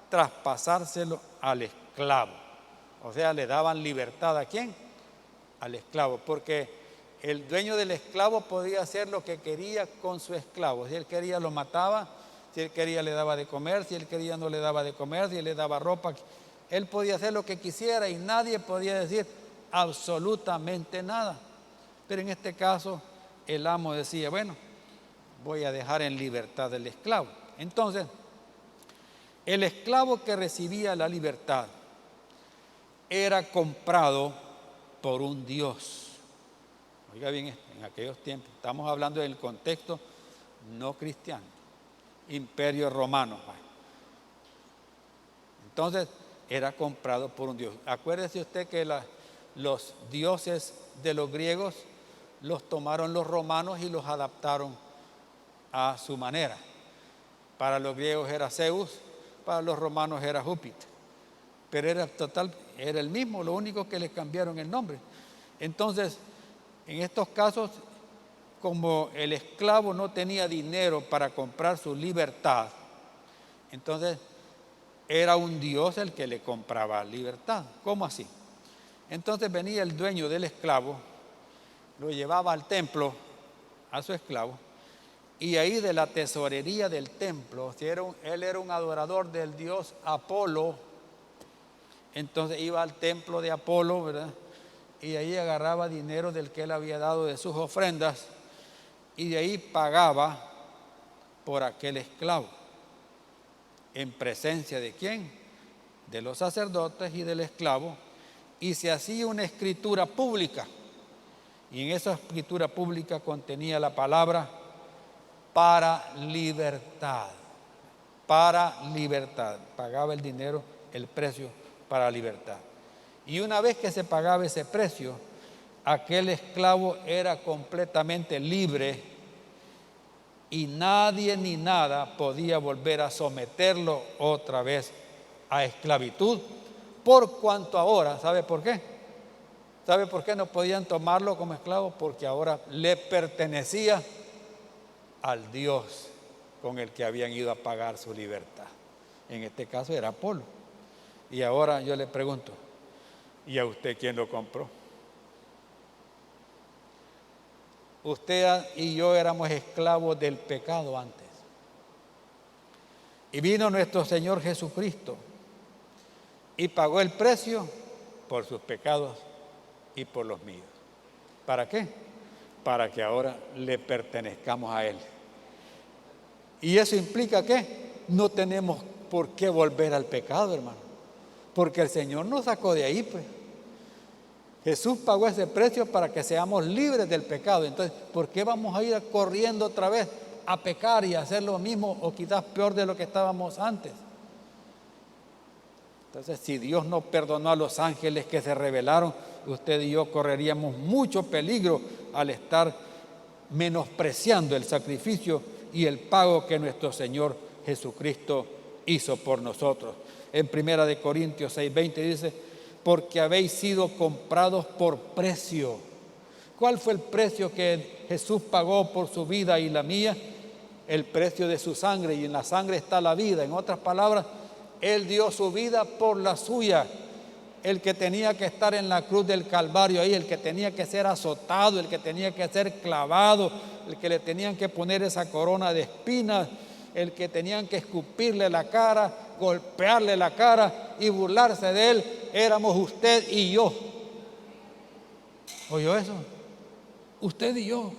traspasárselo al esclavo. O sea, le daban libertad ¿a quién? Al esclavo, porque el dueño del esclavo podía hacer lo que quería con su esclavo. Si él quería lo mataba, si él quería le daba de comer, si él quería no le daba de comer, si él le daba ropa. Él podía hacer lo que quisiera y nadie podía decir absolutamente nada. Pero en este caso el amo decía, bueno, voy a dejar en libertad al esclavo. Entonces, el esclavo que recibía la libertad era comprado por un dios. Oiga bien esto, en aquellos tiempos, estamos hablando del contexto no cristiano, imperio romano. Entonces, era comprado por un dios. Acuérdese usted que los dioses de los griegos los tomaron los romanos y los adaptaron a su manera. Para los griegos era Zeus, para los romanos era Júpiter. Pero era el mismo, lo único que le cambiaron el nombre. Entonces, en estos casos, como el esclavo no tenía dinero para comprar su libertad, entonces era un dios el que le compraba libertad. ¿Cómo así? Entonces venía el dueño del esclavo, lo llevaba al templo a su esclavo, y ahí de la tesorería del templo, si él era un adorador del dios Apolo, entonces iba al templo de Apolo, ¿verdad? Y ahí agarraba dinero del que él había dado de sus ofrendas, y de ahí pagaba por aquel esclavo. ¿En presencia de quién? De los sacerdotes y del esclavo, y se hacía una escritura pública, y en esa escritura pública contenía la palabra para libertad, pagaba el dinero, el precio para libertad. Y una vez que se pagaba ese precio, aquel esclavo era completamente libre y nadie ni nada podía volver a someterlo otra vez a esclavitud, por cuanto ahora, ¿sabe por qué? ¿Sabe por qué no podían tomarlo como esclavo? Porque ahora le pertenecía al Dios con el que habían ido a pagar su libertad. En este caso era Apolo. Y ahora yo le pregunto, ¿y a usted quién lo compró? Usted y yo éramos esclavos del pecado antes. Y vino nuestro Señor Jesucristo y pagó el precio por sus pecados y por los míos. ¿Para qué? Para que ahora le pertenezcamos a Él. Y eso implica que no tenemos por qué volver al pecado, hermano, porque el Señor nos sacó de ahí, pues. Jesús pagó ese precio para que seamos libres del pecado. Entonces, ¿por qué vamos a ir corriendo otra vez a pecar y a hacer lo mismo o quizás peor de lo que estábamos antes? Entonces, si Dios no perdonó a los ángeles que se rebelaron, usted y yo correríamos mucho peligro al estar menospreciando el sacrificio y el pago que nuestro Señor Jesucristo hizo por nosotros. En 1 Corintios 6:20 dice, porque habéis sido comprados por precio. ¿Cuál fue el precio que Jesús pagó por su vida y la mía? El precio de su sangre, y en la sangre está la vida. En otras palabras, Él dio su vida por la suya. El que tenía que estar en la cruz del Calvario ahí, el que tenía que ser azotado, el que tenía que ser clavado, el que le tenían que poner esa corona de espinas, el que tenían que escupirle la cara, golpearle la cara y burlarse de él, éramos usted y yo. ¿Oyó eso? Usted y yo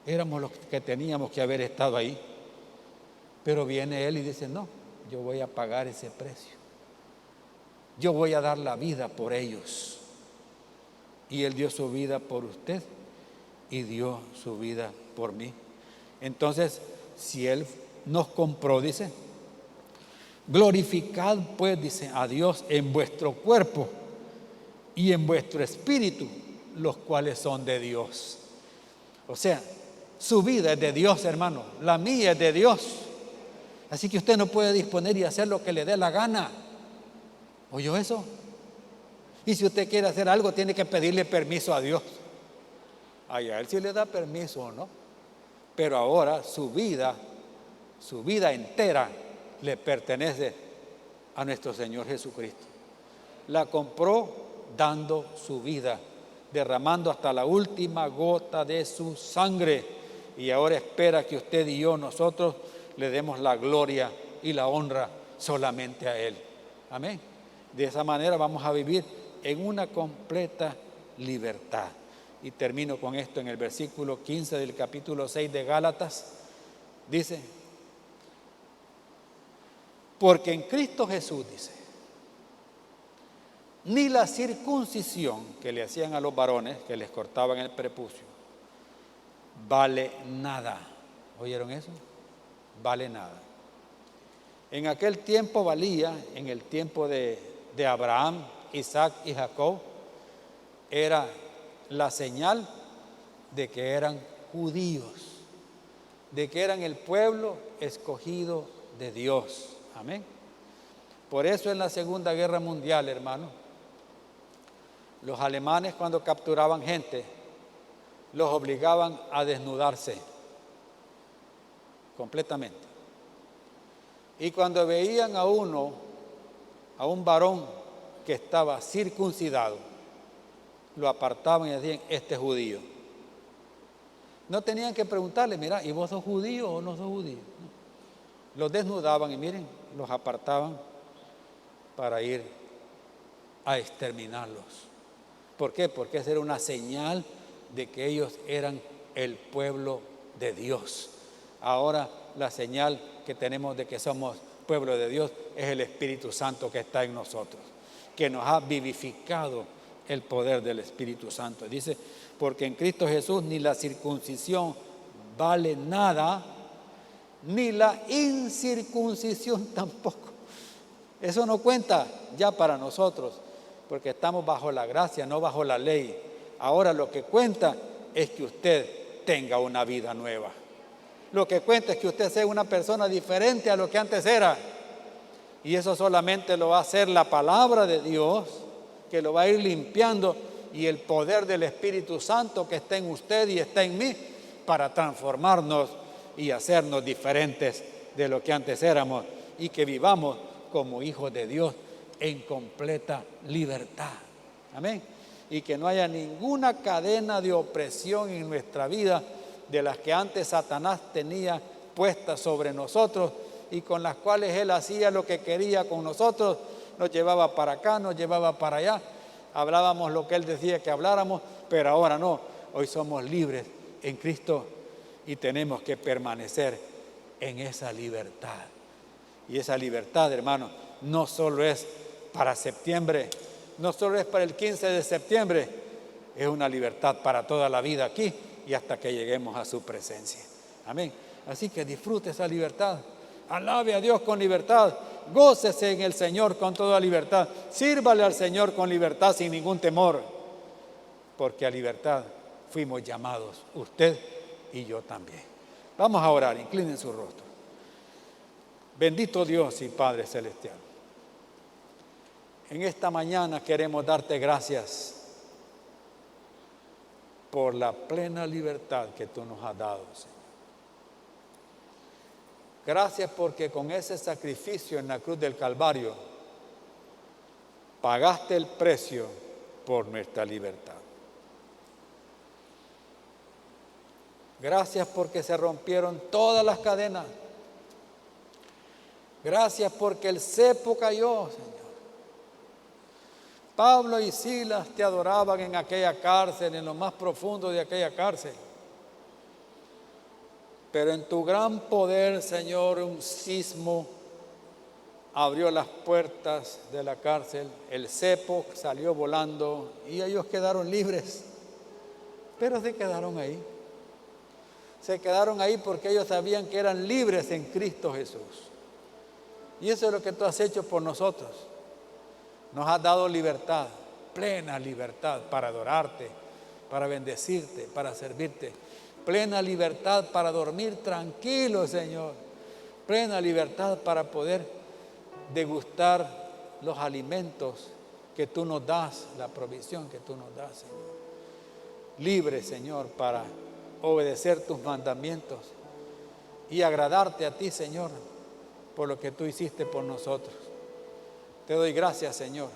éramos los que teníamos que haber estado ahí. Pero viene Él y dice, no, yo voy a pagar ese precio. Yo voy a dar la vida por ellos. Y Él dio su vida por usted y dio su vida por mí. Entonces, si Él nos compró, dice, glorificad pues, dice, a Dios en vuestro cuerpo y en vuestro espíritu, los cuales son de Dios. O sea, su vida es de Dios, hermano. La mía es de Dios. Así que usted no puede disponer y hacer lo que le dé la gana. ¿Oyó eso? Y si usted quiere hacer algo, tiene que pedirle permiso a Dios. A Él sí le da permiso o no. Pero ahora su vida entera le pertenece a nuestro Señor Jesucristo. La compró dando su vida, derramando hasta la última gota de su sangre. Y ahora espera que usted y yo, nosotros, le demos la gloria y la honra solamente a Él. Amén. De esa manera vamos a vivir en una completa libertad. Y termino con esto en el versículo 15 del capítulo 6 de Gálatas. Dice, porque en Cristo Jesús, dice, ni la circuncisión que le hacían a los varones, que les cortaban el prepucio, vale nada. ¿Oyeron eso? Vale nada. En aquel tiempo valía, en el tiempo de Abraham, Isaac y Jacob, era la señal de que eran judíos, de que eran el pueblo escogido de Dios. Amén. Por eso en la Segunda Guerra Mundial, hermano, los alemanes cuando capturaban gente, los obligaban a desnudarse completamente. Y cuando veían a un varón que estaba circuncidado, lo apartaban y decían, este es judío. No tenían que preguntarle, mira, ¿y vos sos judío o no sos judío? No. Los desnudaban y miren, los apartaban para ir a exterminarlos. ¿Por qué? Porque esa era una señal de que ellos eran el pueblo de Dios. Ahora la señal que tenemos de que somos pueblo de Dios es el Espíritu Santo que está en nosotros, que nos ha vivificado el poder del Espíritu Santo. Dice, porque en Cristo Jesús ni la circuncisión vale nada, ni la incircuncisión tampoco. Eso no cuenta ya para nosotros, porque estamos bajo la gracia, no bajo la ley. Ahora lo que cuenta es que usted tenga una vida nueva. Lo que cuenta es que usted sea una persona diferente a lo que antes era. Y eso solamente lo va a hacer la palabra de Dios, que lo va a ir limpiando, y el poder del Espíritu Santo que está en usted y está en mí, para transformarnos y hacernos diferentes de lo que antes éramos, y que vivamos como hijos de Dios en completa libertad. Amén. Y que no haya ninguna cadena de opresión en nuestra vida de las que antes Satanás tenía puestas sobre nosotros y con las cuales él hacía lo que quería con nosotros. Nos llevaba para acá, nos llevaba para allá, hablábamos lo que él decía que habláramos, pero ahora no. Hoy somos libres en Cristo y tenemos que permanecer en esa libertad. Y esa libertad, hermano, no solo es para septiembre, no solo es para el 15 de septiembre, es una libertad para toda la vida aquí y hasta que lleguemos a su presencia. Amén. Así que disfrute esa libertad, alabe a Dios con libertad, gócese en el Señor con toda libertad, sírvale al Señor con libertad sin ningún temor, porque a libertad fuimos llamados, usted y yo también. Vamos a orar, inclinen su rostro. Bendito Dios y Padre Celestial, en esta mañana queremos darte gracias por la plena libertad que tú nos has dado, Señor. Gracias porque con ese sacrificio en la cruz del Calvario pagaste el precio por nuestra libertad. Gracias porque se rompieron todas las cadenas. Gracias porque el cepo cayó, Señor. Pablo y Silas te adoraban en aquella cárcel, en lo más profundo de aquella cárcel. Pero en tu gran poder, Señor, un sismo abrió las puertas de la cárcel, el cepo salió volando y ellos quedaron libres. Pero se quedaron ahí. Se quedaron ahí porque ellos sabían que eran libres en Cristo Jesús. Y eso es lo que tú has hecho por nosotros. Nos has dado libertad, plena libertad para adorarte, para bendecirte, para servirte. Plena libertad para dormir tranquilo, Señor. Plena libertad para poder degustar los alimentos que tú nos das, la provisión que tú nos das, Señor. Libre, Señor, para obedecer tus mandamientos y agradarte a ti, Señor, por lo que tú hiciste por nosotros. Te doy gracias, Señor,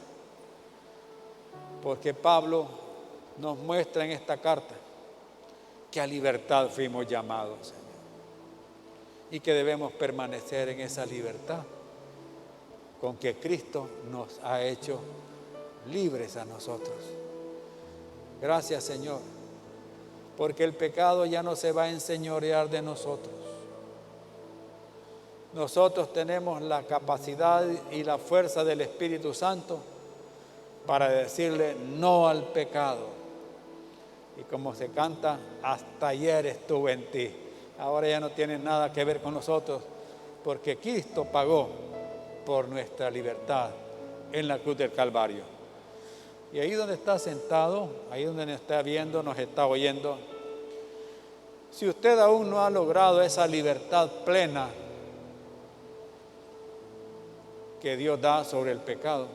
porque Pablo nos muestra en esta carta que a libertad fuimos llamados, Señor, y que debemos permanecer en esa libertad con que Cristo nos ha hecho libres a nosotros. Gracias, Señor, porque el pecado ya no se va a enseñorear de nosotros. Nosotros tenemos la capacidad y la fuerza del Espíritu Santo para decirle no al pecado. Y como se canta, hasta ayer estuve en ti. Ahora ya no tiene nada que ver con nosotros, porque Cristo pagó por nuestra libertad en la cruz del Calvario. Y ahí donde está sentado, ahí donde nos está viendo, nos está oyendo, si usted aún no ha logrado esa libertad plena que Dios da sobre el pecado,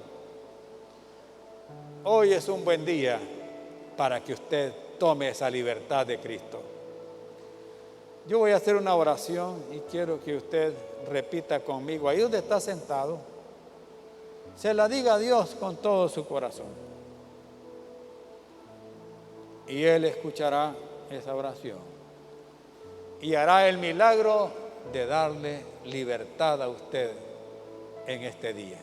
hoy es un buen día para que usted tome esa libertad de Cristo. Yo voy a hacer una oración y quiero que usted repita conmigo, ahí donde está sentado, se la diga a Dios con todo su corazón. Y Él escuchará esa oración y hará el milagro de darle libertad a usted en este día.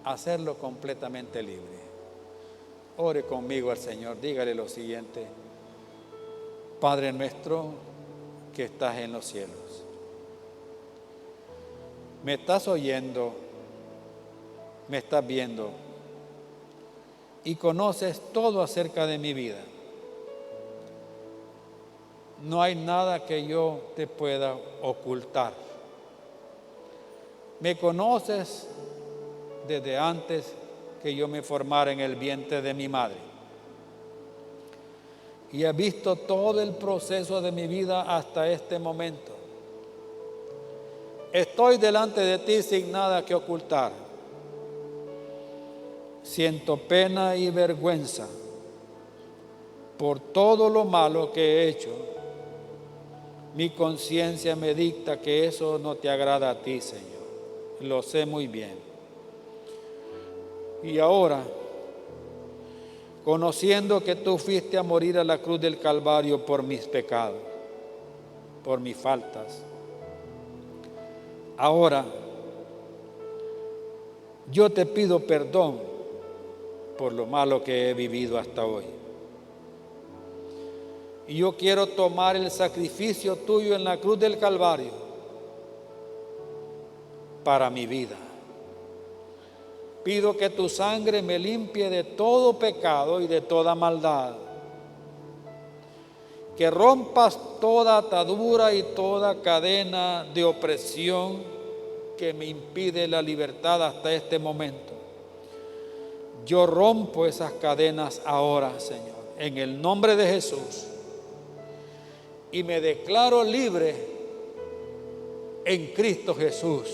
Hacerlo completamente libre. Ore conmigo al Señor, dígale lo siguiente: Padre nuestro que estás en los cielos, me estás oyendo, me estás viendo y conoces todo acerca de mi vida. No hay nada que yo te pueda ocultar. Me conoces desde antes que yo me formara en el vientre de mi madre. Y he visto todo el proceso de mi vida hasta este momento. Estoy delante de ti sin nada que ocultar. Siento pena y vergüenza por todo lo malo que he hecho. Mi conciencia me dicta que eso no te agrada a ti, Señor. Lo sé muy bien. Y ahora, conociendo que tú fuiste a morir a la cruz del Calvario por mis pecados, por mis faltas, ahora yo te pido perdón por lo malo que he vivido hasta hoy. Y yo quiero tomar el sacrificio tuyo en la cruz del Calvario para mi vida. Pido que tu sangre me limpie de todo pecado y de toda maldad. Que rompas toda atadura y toda cadena de opresión que me impide la libertad hasta este momento. Yo rompo esas cadenas ahora, Señor, en el nombre de Jesús. Y me declaro libre en Cristo Jesús,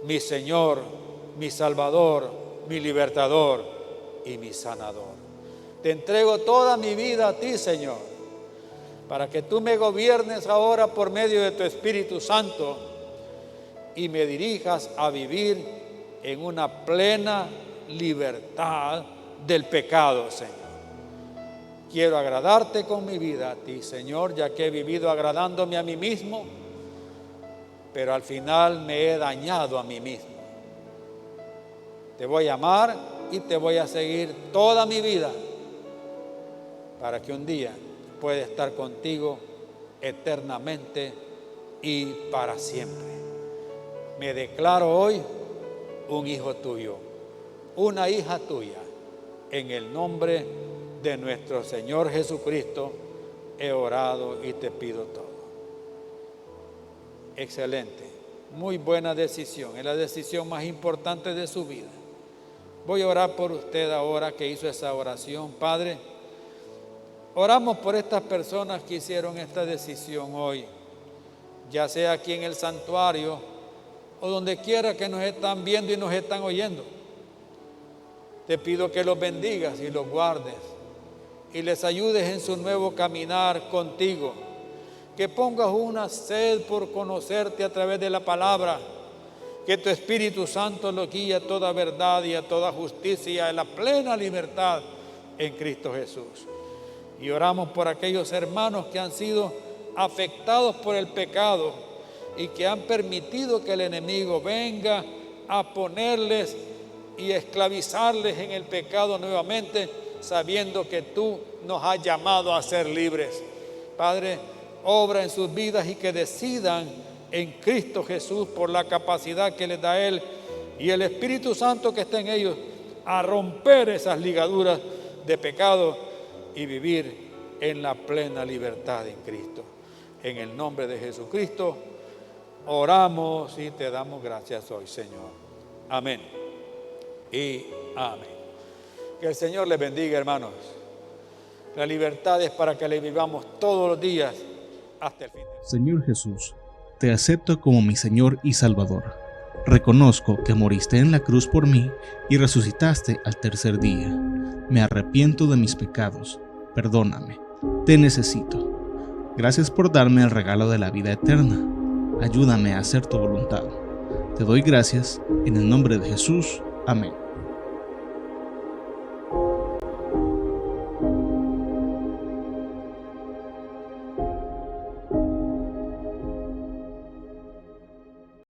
mi Señor, mi Salvador, mi Libertador y mi Sanador. Te entrego toda mi vida a ti, Señor, para que tú me gobiernes ahora por medio de tu Espíritu Santo y me dirijas a vivir en una plena libertad del pecado, Señor. Quiero agradarte con mi vida a ti, Señor, ya que he vivido agradándome a mí mismo, pero al final me he dañado a mí mismo. Te voy a amar y te voy a seguir toda mi vida para que un día pueda estar contigo eternamente y para siempre. Me declaro hoy un hijo tuyo, una hija tuya. En el nombre de nuestro Señor Jesucristo he orado y te pido todo. Excelente, muy buena decisión, es la decisión más importante de su vida. Voy a orar por usted ahora que hizo esa oración. Padre, oramos por estas personas que hicieron esta decisión hoy, ya sea aquí en el santuario o donde quiera que nos están viendo y nos están oyendo. Te pido que los bendigas y los guardes y les ayudes en su nuevo caminar contigo. Que pongas una sed por conocerte a través de la palabra. Que tu Espíritu Santo los guíe a toda verdad y a toda justicia y a la plena libertad en Cristo Jesús. Y oramos por aquellos hermanos que han sido afectados por el pecado y que han permitido que el enemigo venga a ponerles y esclavizarles en el pecado nuevamente, sabiendo que tú nos has llamado a ser libres. Padre, obra en sus vidas y que decidan en Cristo Jesús, por la capacidad que les da Él y el Espíritu Santo que está en ellos, a romper esas ligaduras de pecado y vivir en la plena libertad en Cristo. En el nombre de Jesucristo oramos y te damos gracias hoy, Señor. Amén y amén. Que el Señor les bendiga, hermanos. La libertad es para que le vivamos todos los días hasta el fin. Señor Jesús, te acepto como mi Señor y Salvador. Reconozco que moriste en la cruz por mí y resucitaste al tercer día. Me arrepiento de mis pecados. Perdóname. Te necesito. Gracias por darme el regalo de la vida eterna. Ayúdame a hacer tu voluntad. Te doy gracias en el nombre de Jesús. Amén.